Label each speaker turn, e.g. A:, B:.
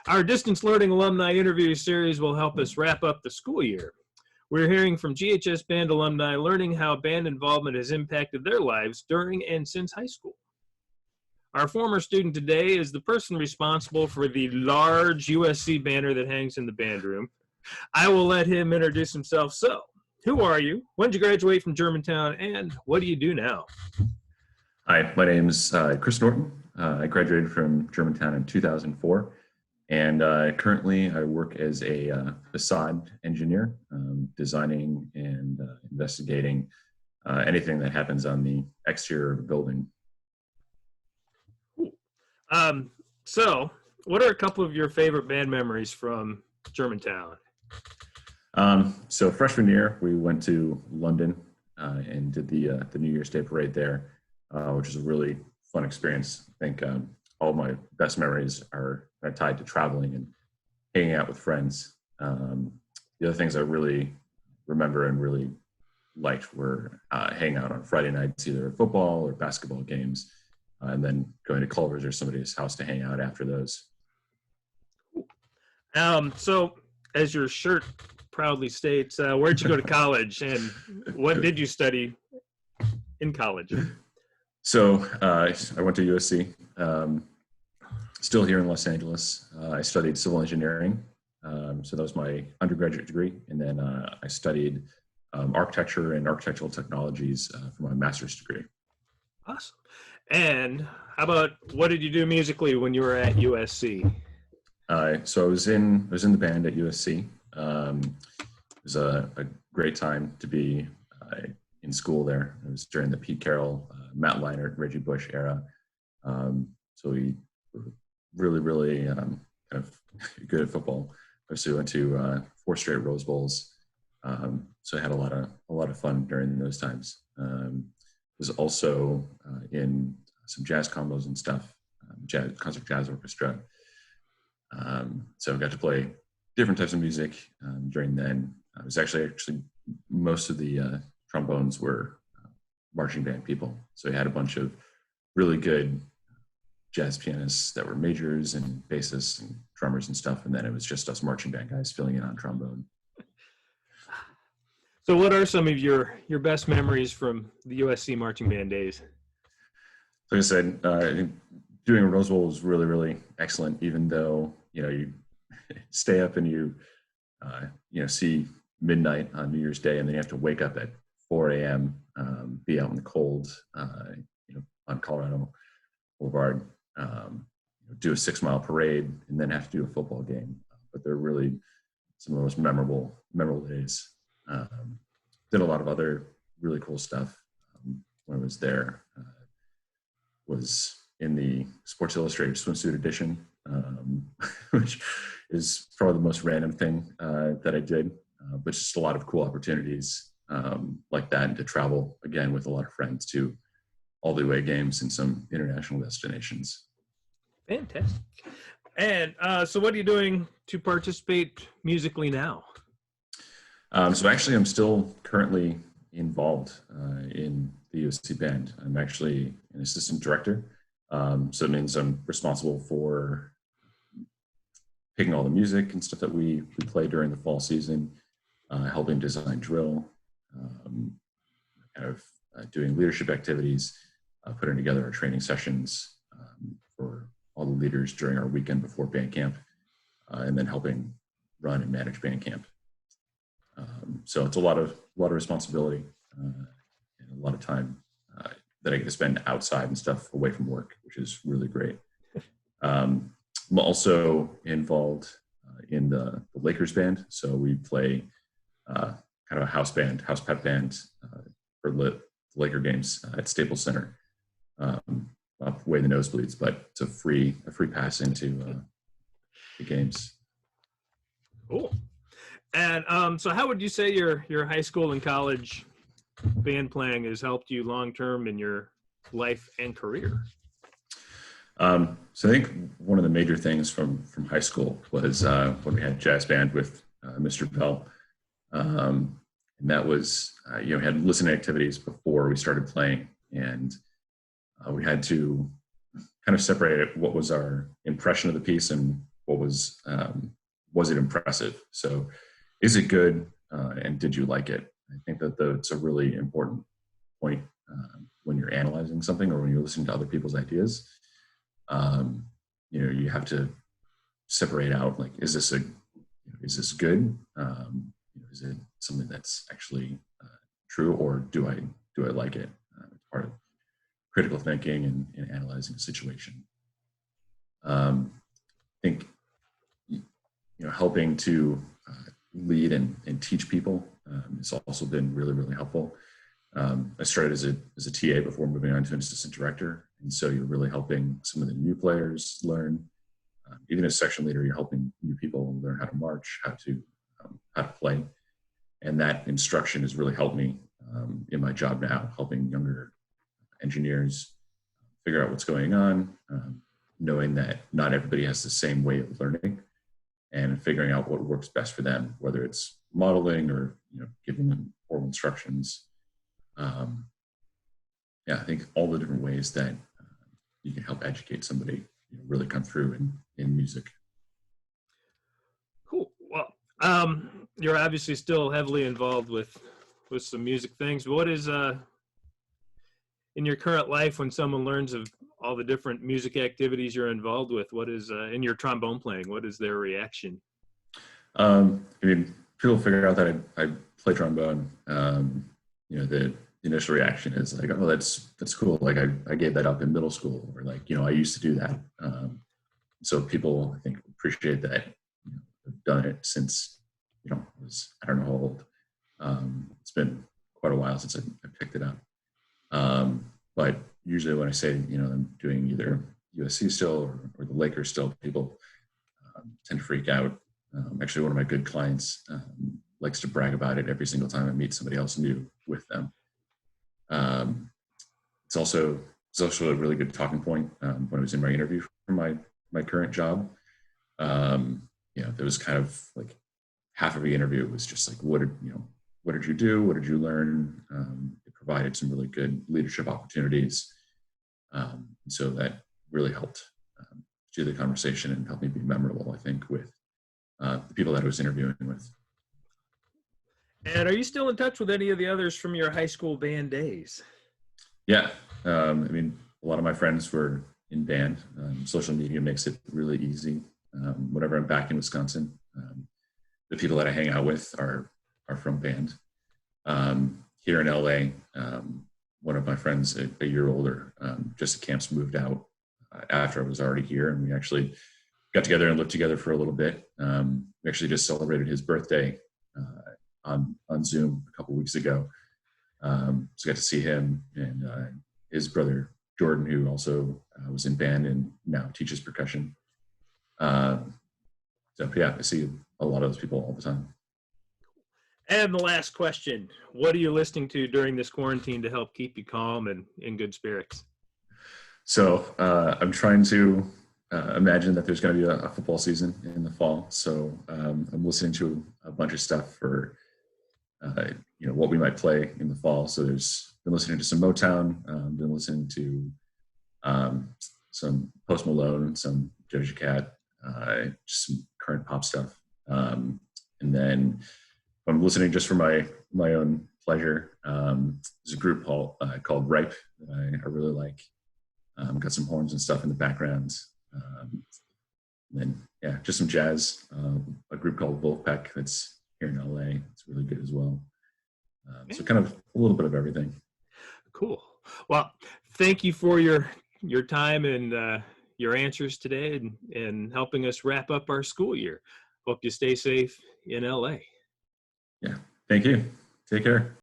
A: Our distance learning alumni interview series will help us wrap up the school year. We're hearing from GHS band alumni learning how band involvement has impacted their lives during and since high school. Our former student today is the person responsible for the large USC banner that hangs in the band room. I will let him introduce himself. So, who are you? When did you graduate from Germantown? And what do you do now?
B: Hi, my name's Chris Norton. I graduated from Germantown in 2004. And currently I work as a facade engineer, designing and investigating anything that happens on the exterior of a building.
A: So what are a couple of your favorite band memories from Germantown?
B: So freshman year, we went to London and did the New Year's Day parade there, which was a really fun experience. I think all of my best memories are tied to traveling and hanging out with friends. The other things I really remember and really liked were hanging out on Friday nights, either at football or basketball games, and then going to Culver's or somebody's house to hang out after those.
A: So as your shirt proudly states, where'd you go to college and what did you study in college?
B: So I went to USC. Still here in Los Angeles. I studied civil engineering. So that was my undergraduate degree. And then I studied architecture and architectural technologies for my master's degree.
A: Awesome. And how about, what did you do musically when you were at USC?
B: So I was in the band at USC. It was a great time to be in school there. It was during the Pete Carroll, Matt Leinart, Reggie Bush era. So we were really kind of good at football. Obviously went to 4 straight Rose Bowls. So I had a lot of fun during those times. Was also in some jazz combos and stuff, concert jazz orchestra. So I got to play different types of music during then. I was actually most of the trombones were marching band people. So we had a bunch of really good jazz pianists that were majors and bassists and drummers and stuff. And then it was just us marching band guys filling in on trombone.
A: So what are some of your best memories from the USC marching band days?
B: Like I said, I think doing a Rose Bowl was really excellent, even though, you stay up and you see midnight on New Year's Day and then you have to wake up at 4 a.m., be out in the cold, on Colorado Boulevard, do a 6-mile parade and then have to do a football game. But they're really some of the most memorable days. Did a lot of other really cool stuff when I was there. Was in the Sports Illustrated swimsuit edition, which is probably the most random thing that I did, but just a lot of cool opportunities like that, and to travel again with a lot of friends to all the away games and some international destinations.
A: Fantastic. And so what are you doing to participate musically now?
B: So actually I'm still currently involved in the USC band. I'm actually an assistant director. So it means I'm responsible for picking all the music and stuff that we play during the fall season, helping design drill, doing leadership activities, putting together our training sessions for all the leaders during our weekend before band camp, and then helping run and manage band camp. So it's a lot of responsibility and a lot of time that I get to spend outside and stuff away from work, which is really great. I'm also involved in the Lakers band. So we play kind of a house pep band for the Laker games at Staples Center, up way in the nosebleeds, but it's a free pass into the games.
A: Cool. And so how would you say your high school and college band playing has helped you long-term in your life and career?
B: So I think one of the major things from high school was when we had jazz band with Mr. Bell. And that was, we had listening activities before we started playing, and we had to kind of separate what was our impression of the piece and was it impressive? So is it good? And did you like it? I think that it's a really important point when you're analyzing something or when you're listening to other people's ideas. You have to separate out, like, is this good? Is it something that's actually true, or do I like it? It's part of critical thinking and analyzing a situation. I think helping to lead and teach people has also been really, really helpful. I started as a TA before moving on to an assistant director, and so you're really helping some of the new players learn. Even as section leader, you're helping new people learn how to march, how to play, and that instruction has really helped me in my job now, helping younger engineers figure out what's going on, knowing that not everybody has the same way of learning, and figuring out what works best for them, whether it's modeling or giving them formal instructions. I think all the different ways that you can help educate somebody really come through in music.
A: Cool. Well, you're obviously still heavily involved with some music things. What is in your current life, when someone learns of all the different music activities you're involved with, what is in your trombone playing, what is their reaction?
B: People figure out that I play trombone. The initial reaction is like, oh, that's cool. Like I gave that up in middle school, or like, I used to do that. So people, I think, appreciate that. I've done it since, I don't know how old. It's been quite a while since I picked it up. But usually when I say, I'm doing either USC still or the Lakers still, people tend to freak out. Actually, one of my good clients likes to brag about it every single time I meet somebody else new with them. It's also a really good talking point when I was in my interview for my current job. There was kind of like half of the interview was just like, what did you do? What did you learn? It provided some really good leadership opportunities. So that really helped do the conversation and helped me be memorable, I think, with the people that I was interviewing with.
A: And are you still in touch with any of the others from your high school band days?
B: Yeah. A lot of my friends were in band. Social media makes it really easy. Whenever I'm back in Wisconsin, the people that I hang out with are from band. Here in LA, one of my friends, a year older, just at camps, moved out after I was already here, and we actually got together and lived together for a little bit. We actually just celebrated his birthday on Zoom a couple weeks ago. So I got to see him and his brother Jordan, who also was in band and now teaches percussion. So yeah, I see a lot of those people all the time.
A: And the last question, what are you listening to during this quarantine to help keep you calm and in good spirits?
B: So I'm trying to imagine that there's going to be a football season in the fall. So I'm listening to a bunch of stuff for what we might play in the fall. So been listening to some Motown, been listening to some Post Malone, some Doja Cat, just some current pop stuff. And then I'm listening just for my own pleasure. There's a group called Ripe that I really like. Got some horns and stuff in the background. And then, yeah, just some jazz. A group called Wolfpack that's here in LA. It's really good as well. So kind of a little bit of everything.
A: Cool. Well, thank you for your time and your answers today and helping us wrap up our school year. Hope you stay safe in LA.
B: Yeah. Thank you. Take care.